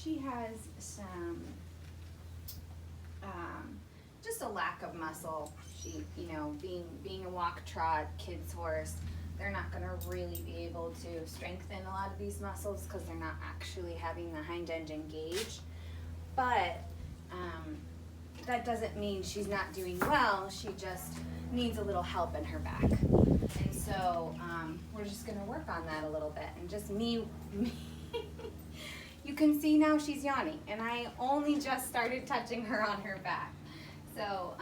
she has some, just a lack of muscle. She, you know, being a walk trot kids horse, they're not going to really be able to strengthen a lot of these muscles because they're not actually having the hind end engage. But that doesn't mean she's not doing well. She just needs a little help in her back. And so we're just going to work on that a little bit. And just me you can see now she's yawning, and I only just started touching her on her back. So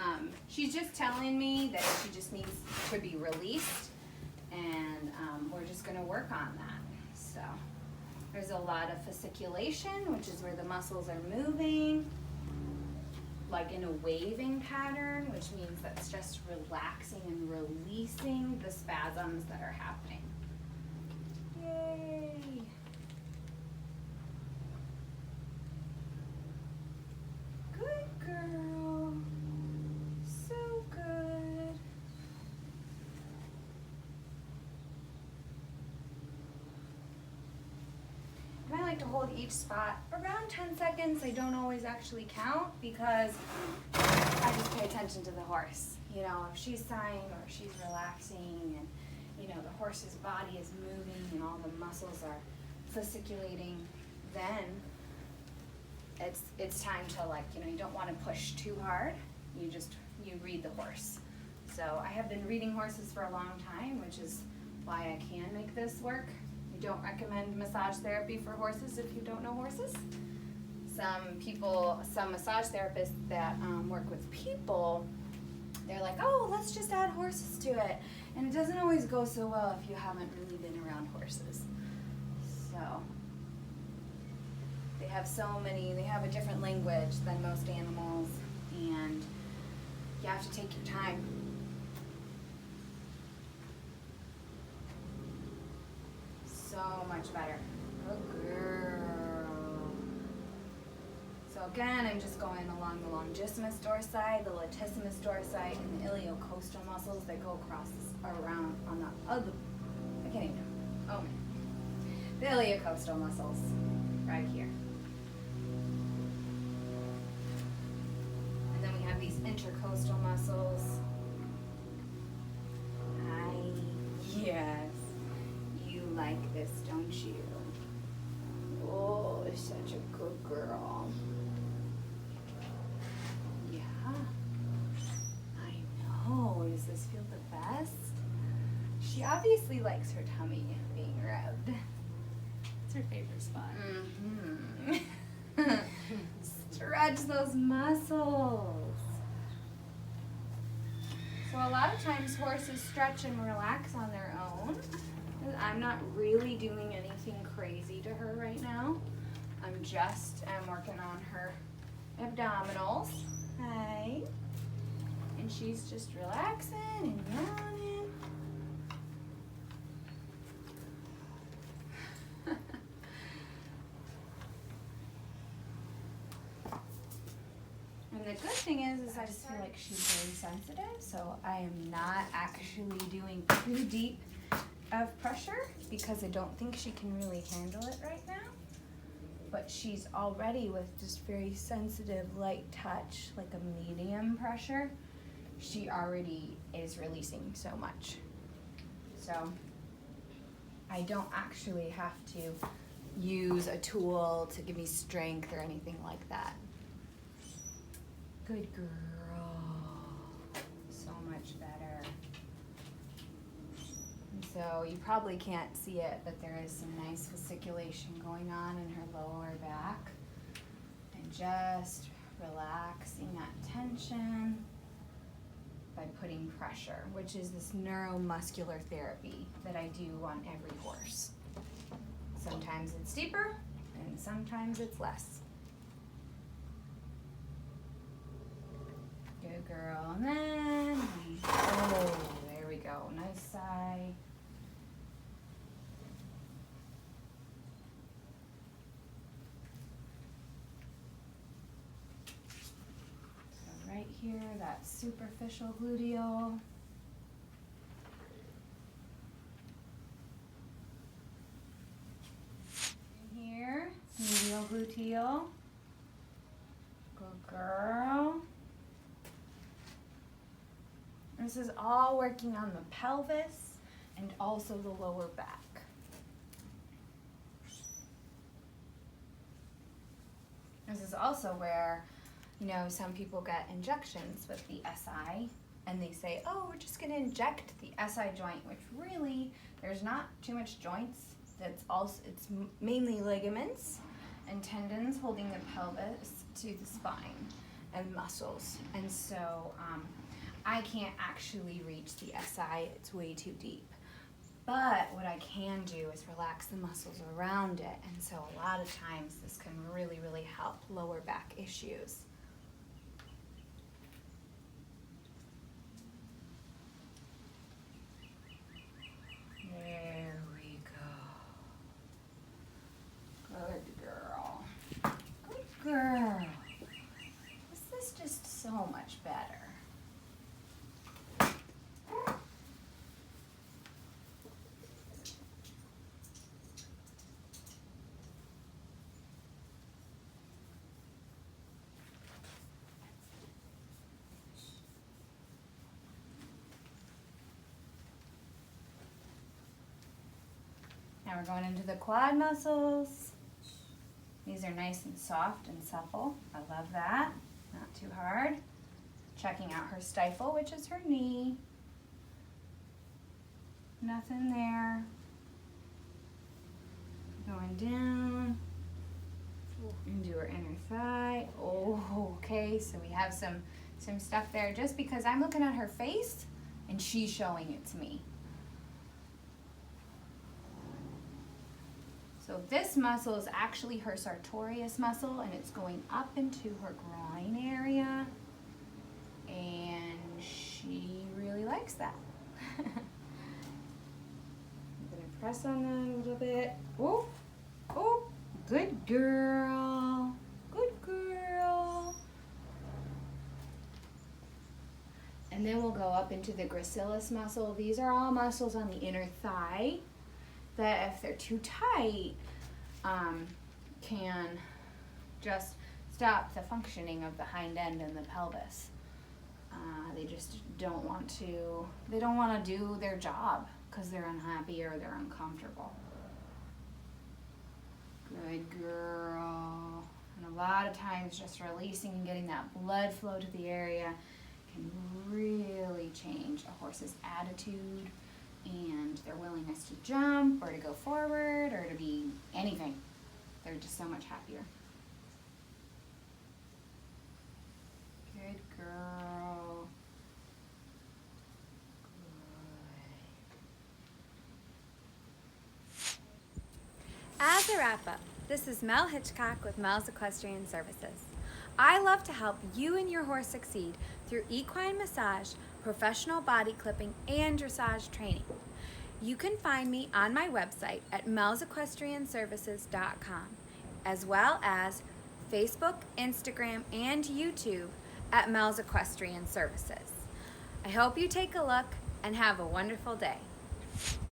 she's just telling me that she just needs to be released, and we're just going to work on that. So there's a lot of fasciculation, which is where the muscles are moving, like in a waving pattern, which means that's just relaxing and releasing the spasms that are happening. Yay! Good girl. So good. And I like to hold each spot around 10 seconds. I don't always actually count because I just pay attention to the horse. You know, if she's sighing or she's relaxing and, you know, the horse's body is moving and all the muscles are fasciculating, then it's time to, like, you know, you don't want to push too hard. You read the horse. So I have been reading horses for a long time, which is why I can make this work. I don't recommend massage therapy for horses if you don't know horses. Some massage therapists that work with people, they're like, oh, let's just add horses to it. And it doesn't always go so well if you haven't really been around horses. So they have a different language than most animals, and you have to take your time. So much better. Good girl. So again, I'm just going along the longissimus dorsi, the latissimus dorsi, and the iliocostal muscles that go around on the other, I can't even, oh man. The iliocostal muscles, right here. And then we have these intercostal muscles. Yes. You like this, don't you? Oh, such a good girl. Yeah. I know. Does this feel the best? She obviously likes her tummy being rubbed. It's her favorite spot. Mm-hmm. Stretch those muscles. So a lot of times horses stretch and relax on their own. I'm not really doing anything crazy to her right now. I'm working on her abdominals. Hi. And she's just relaxing and yawning. And the good thing is I just feel like she's very sensitive, so I am not actually doing too deep of pressure because I don't think she can really handle it right now. But she's already, with just very sensitive light touch, like a medium pressure, she already is releasing so much. So I don't actually have to use a tool to give me strength or anything like that. Good girl. So much better. And so you probably can't see it, but there is some nice fasciculation going on in her lower back. And just relaxing that tension by putting pressure, which is this neuromuscular therapy that I do on every horse. Sometimes it's deeper and sometimes it's less. Good girl. And then there we go. Nice sigh. So right here, that superficial gluteal. In here, medial gluteal. Good girl. This is all working on the pelvis and also the lower back. This is also where, you know, some people get injections with the SI and they say, oh, we're just going to inject the SI joint, which really, there's not too much joints. It's mainly ligaments and tendons holding the pelvis to the spine and muscles. And so I can't actually reach the SI, it's way too deep. But what I can do is relax the muscles around it. And so a lot of times this can really, really help lower back issues. There we go. Good girl. Good girl. This is just so much better. Now we're going into the quad muscles. These are nice and soft and supple. I love that. Not too hard. Checking out her stifle, which is her knee. Nothing there. Going down into her inner thigh. Oh, okay, so we have some stuff there just because I'm looking at her face and she's showing it to me. So this muscle is actually her sartorius muscle and it's going up into her groin area and she really likes that. I'm gonna press on that a little bit. Oh, oh, good girl, good girl. And then we'll go up into the gracilis muscle. These are all muscles on the inner thigh that if they're too tight, can just stop the functioning of the hind end and the pelvis. They just don't want to do their job because they're unhappy or they're uncomfortable. Good girl. And a lot of times just releasing and getting that blood flow to the area can really change a horse's attitude and their willingness to jump or to go forward or to be anything. They're just so much happier. Good girl. Good. As a wrap-up, this is Mel Hitchcock with Mel's Equestrian Services. I love to help you and your horse succeed through equine massage, professional body clipping, and dressage training. You can find me on my website at melsequestrianservices.com, as well as Facebook, Instagram, and YouTube at Mel's Equestrian Services. I hope you take a look and have a wonderful day.